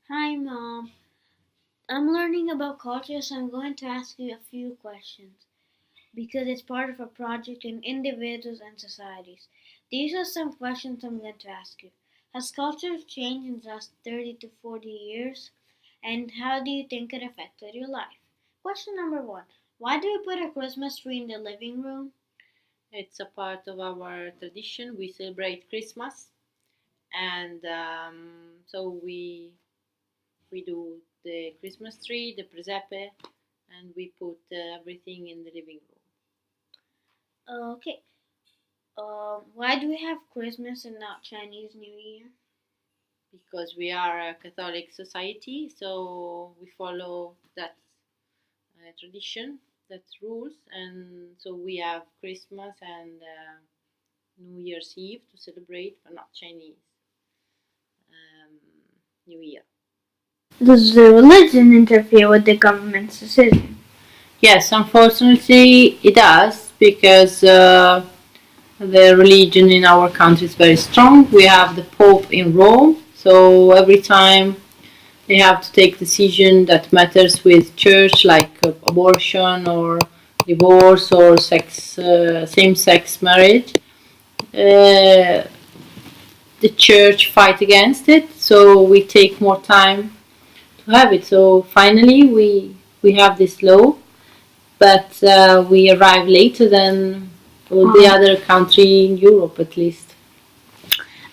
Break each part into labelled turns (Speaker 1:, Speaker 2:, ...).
Speaker 1: Hi, Mom. I'm learning about culture, so I'm going to ask you a few questions because it's part of a project in individuals and societies. These are some questions I'm going to ask you. Has culture changed in the last 30 to 40 years? And how do you think it affected your life? Question number one. Why do we put a Christmas tree in the living room?
Speaker 2: It's a part of our tradition. We celebrate Christmas, and so we do the Christmas tree, the presepe, and we put everything in the living room
Speaker 1: Okay. Why do we have Christmas and not Chinese New Year?
Speaker 2: because we are a Catholic society. So we follow that tradition, that rules, and so we have Christmas and New Year's Eve to celebrate, but not Chinese um, New Year.
Speaker 1: Does the religion interfere with the government's decision?
Speaker 2: Yes, unfortunately, it does because the religion in our country is very strong. We have the Pope in Rome, so every time they have to take decision that matters with church, like abortion or divorce or same-sex marriage. Uh, the church fight against it, so we take more time to have it. So finally, we have this law, but we arrive later than all the other country in Europe, at least.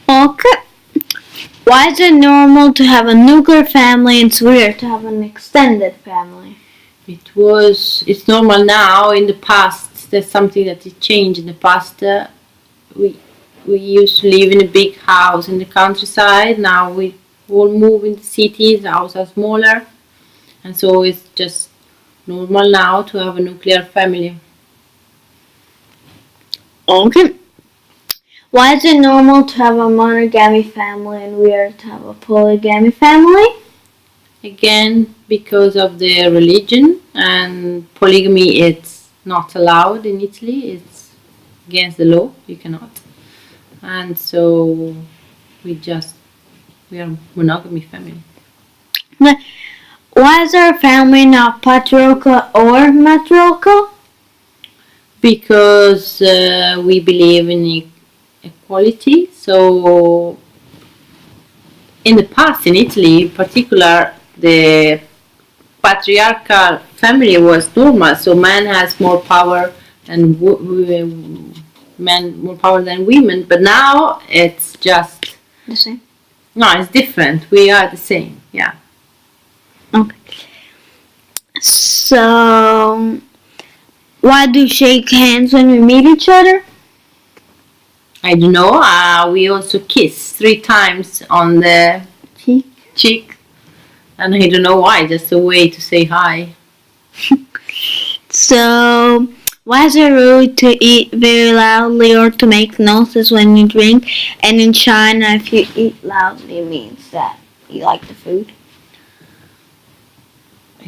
Speaker 1: Okay. Why is it normal to have a nuclear family and it's weird to have an extended family?
Speaker 2: It's normal now. In the past, there's something that it changed. In the past, we we used to live in a big house in the countryside. Now we all move in the cities. The houses are smaller, and so it's just normal now to have a nuclear family.
Speaker 1: Okay. Why is it normal to have a monogamy family and weird to have a polygamy family?
Speaker 2: Again, because of the religion and polygamy, it's not allowed in Italy. It's against the law. You cannot. And so we just we are monogamy family
Speaker 1: Why is our family not patriarchal or matriarchal?
Speaker 2: because we believe in equality. So in the past, in Italy in particular, the patriarchal family was normal. So man has more power and men more power than women. But now it's just
Speaker 1: The same.
Speaker 2: no, it's different. We are the same. Yeah.
Speaker 1: Okay. So, why do you shake hands when we meet each other?
Speaker 2: I don't know. We also kiss 3 times on the cheek, and I don't know why. Just a way to say hi.
Speaker 1: So, why is it rude to eat very loudly or to make noises when you drink? And in China, if you eat loudly, it means that you like the food.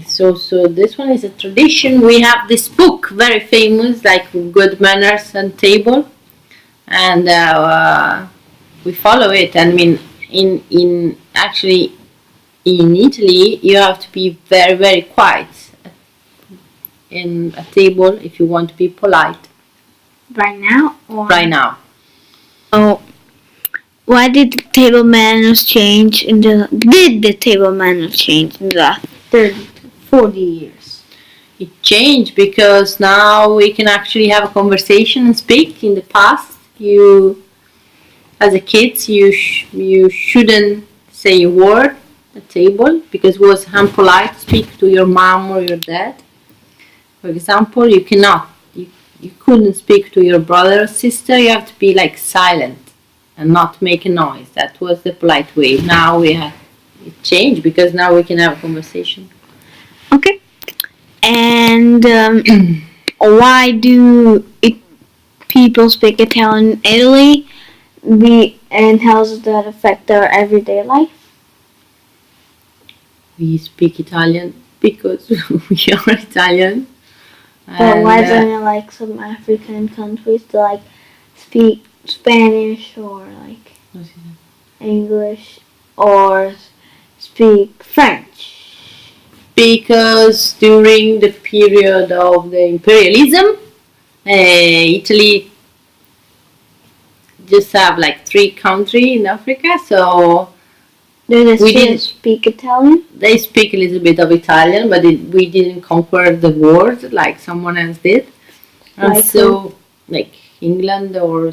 Speaker 2: So this one is a tradition. We have this book, very famous, like Good Manners and Table, and we follow it. And I mean, in actually in Italy, you have to be very quiet in a table if you want to be polite.
Speaker 1: Right now? Or
Speaker 2: Right now.
Speaker 1: Oh, why did the table manners change in the? Did the table manners change in the 30 to 40 years?
Speaker 2: It changed because now we can actually have a conversation and speak. In the past, you, as a kid, you shouldn't say a word at the table because it was unpolite to speak to your mom or your dad. For example, you couldn't speak to your brother or sister. You have to be like silent and not make a noise. That was the polite way. Now we have it changed because now we can have a conversation.
Speaker 1: Okay. And why do people speak Italian in Italy? And how does that affect their everyday life?
Speaker 2: We speak Italian because we are Italian.
Speaker 1: But why don't you like some African countries to like speak Spanish or like English or speak French?
Speaker 2: Because during the period of the imperialism, Italy just have like 3 countries in Africa, so
Speaker 1: Do they
Speaker 2: We
Speaker 1: still
Speaker 2: did-
Speaker 1: speak Italian?
Speaker 2: they speak a little bit of Italian, but we didn't conquer the world like someone else did. And
Speaker 1: Like
Speaker 2: so, like England or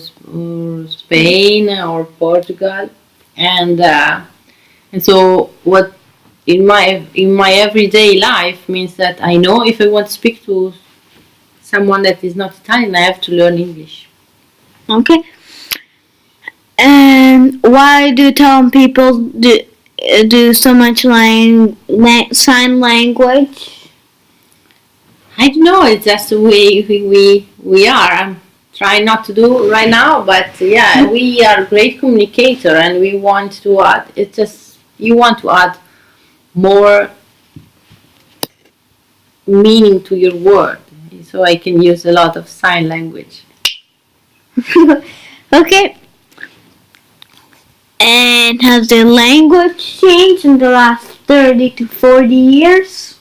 Speaker 2: Spain or Portugal, and so what in my everyday life means that I know if I want to speak to someone that is not Italian, I have to learn English.
Speaker 1: Okay. And why do Italian people do so much sign language?
Speaker 2: I don't know. It's just the way we are. I'm trying not to do right now, but yeah, we are great communicator, and we want to add. It's just you want to add more meaning to your word, so I can use a lot of sign language.
Speaker 1: Okay. And has the language changed in the last 30 to 40 years?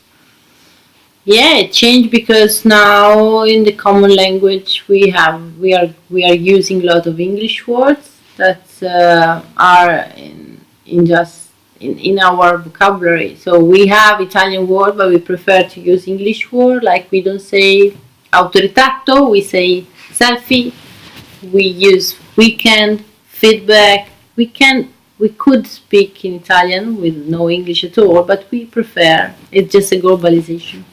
Speaker 2: Yeah, it changed because now in the common language we are using a lot of English words that are in our vocabulary. So we have Italian word, but we prefer to use English word. Like we don't say autoritratto, we say selfie. We use weekend, feedback. We could speak in Italian with no English at all, but we prefer. It's just a globalization.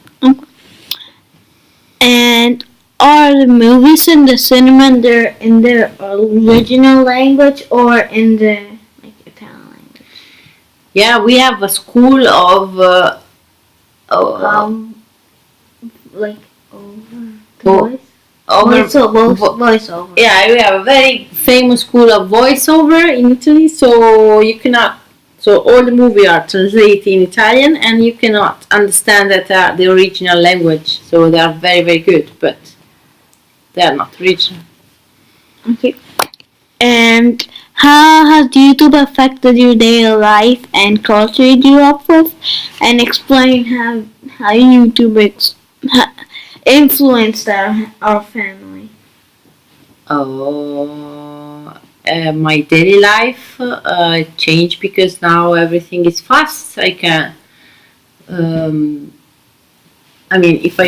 Speaker 1: And are the movies in the cinema in their original language or in the Italian language?
Speaker 2: Yeah, we have a school of
Speaker 1: Like
Speaker 2: Oh, over
Speaker 1: voiceover.
Speaker 2: yeah, we have a very famous school of voiceover in Italy, so you cannot. So all the movies are translated in Italian, and you cannot understand that the original language. So they are very very good, but they are not original.
Speaker 1: Okay. And how has YouTube affected your daily life and culture you grew up with? And explain how YouTube influenced our family.
Speaker 2: My daily life changed because now everything is fast. I can. I mean, if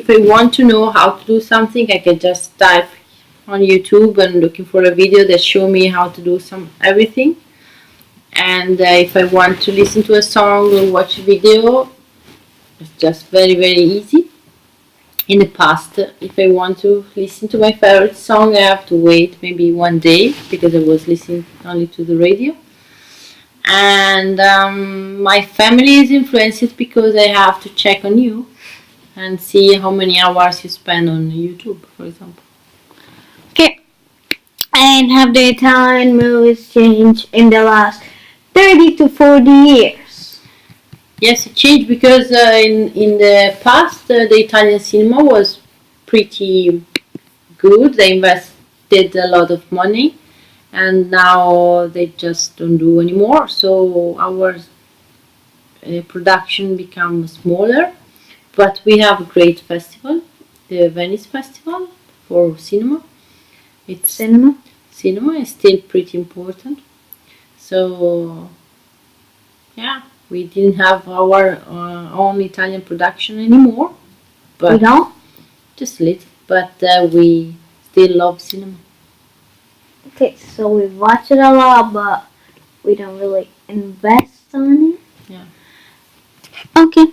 Speaker 2: I want to know how to do something, I can just type on YouTube and looking for a video that show me how to do everything. And if I want to listen to a song or watch a video, it's just very very easy. In the past, if I want to listen to my favorite song, I have to wait maybe one day because I was listening only to the radio. And my family is influenced because I have to check on you and see how many hours you spend on YouTube, for example.
Speaker 1: Okay. And have the Italian movies changed in the last 30 to 40 years?
Speaker 2: Yes, it changed because in the past the Italian cinema was pretty good. They invested a lot of money, and now they just don't do anymore. So our production becomes smaller, but we have a great festival, the Venice Festival for cinema. It's cinema is still pretty important. So yeah, we didn't have our own Italian production anymore, but
Speaker 1: We don't?
Speaker 2: just a little. But we still love cinema.
Speaker 1: Okay, so we watch it a lot, but we don't really invest on it.
Speaker 2: Yeah.
Speaker 1: Okay.